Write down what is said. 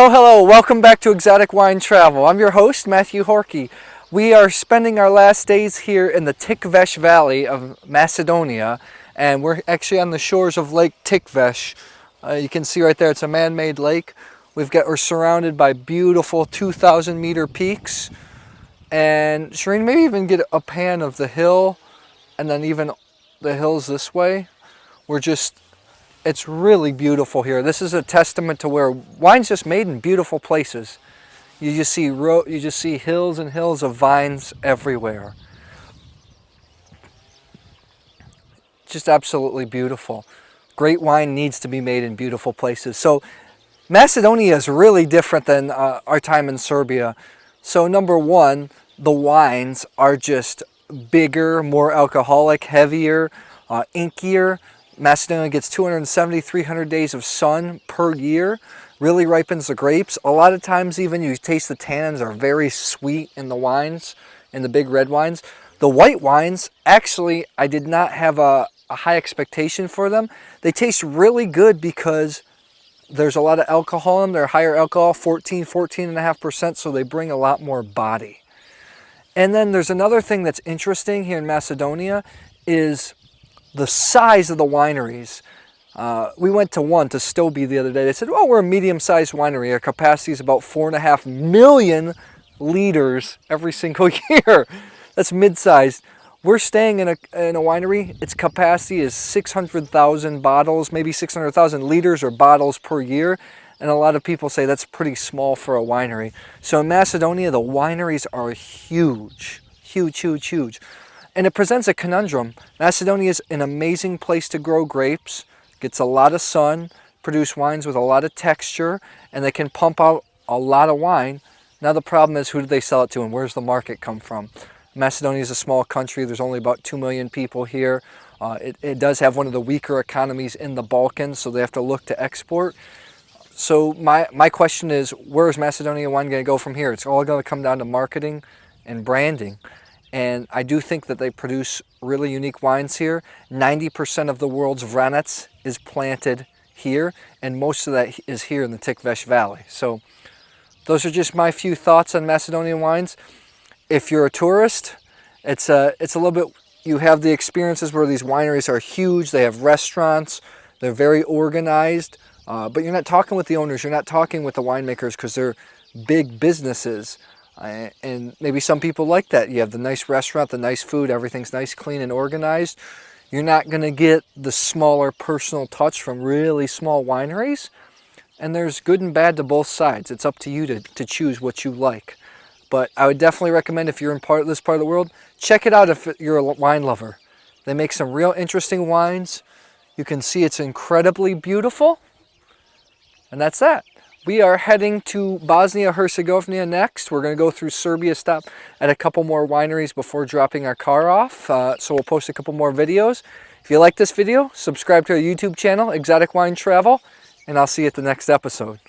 Hello, welcome back to Exotic Wine Travel. I'm your host, Matthew Horkey. We are spending our last days here in the Tikve Valley of Macedonia, and we're actually on the shores of Lake Tikveš. You can see right there, it's a man-made lake. We're surrounded by beautiful 2,000 meter peaks, and Shireen, maybe even get a pan of the hill, and then even the hills this way. It's really beautiful here. This is a testament to where wine's just made in beautiful places. You just see hills and hills of vines everywhere. Just absolutely beautiful. Great wine needs to be made in beautiful places. So Macedonia is really different than our time in Serbia. So number one, the wines are just bigger, more alcoholic, heavier, inkier. Macedonia gets 270, 300 days of sun per year. Really ripens the grapes. A lot of times even you taste the tannins are very sweet in the wines, in the big red wines. The white wines, actually, I did not have a high expectation for them. They taste really good because there's a lot of alcohol in them. They're higher alcohol, 14.5%, so they bring a lot more body. And then there's another thing that's interesting here in Macedonia is the size of the wineries. We went to Stoby the other day. They said, oh, we're a medium-sized winery. Our capacity is about 4.5 million liters every single year. That's mid-sized. We're staying in a winery. Its capacity is 600,000 bottles, maybe 600,000 liters or bottles per year. And a lot of people say that's pretty small for a winery. So in Macedonia, the wineries are huge, huge, huge, huge. And it presents a conundrum. Macedonia is an amazing place to grow grapes, gets a lot of sun, produce wines with a lot of texture, and they can pump out a lot of wine. Now the problem is, who do they sell it to and where's the market come from? Macedonia is a small country. There's only about 2 million people here. It does have one of the weaker economies in the Balkans, so they have to look to export. So my question is, where is Macedonia wine going to go from here? It's all going to come down to marketing and branding. And I do think that they produce really unique wines here. 90% of the world's Vranec is planted here, and most of that is here in the Tikve Valley. So those are just my few thoughts on Macedonian wines. If you're a tourist, it's a little bit, you have the experiences where these wineries are huge, they have restaurants, they're very organized, but you're not talking with the owners, you're not talking with the winemakers because they're big businesses. And maybe some people like that. You have the nice restaurant, the nice food, everything's nice, clean, and organized. You're not going to get the smaller personal touch from really small wineries. And there's good and bad to both sides. It's up to you to choose what you like. But I would definitely recommend, if you're in this part of the world, check it out if you're a wine lover. They make some real interesting wines. You can see it's incredibly beautiful. And that's that. We are heading to Bosnia-Herzegovina next. We're going to go through Serbia, stop at a couple more wineries before dropping our car off. So we'll post a couple more videos. If you like this video, subscribe to our YouTube channel, Exotic Wine Travel, and I'll see you at the next episode.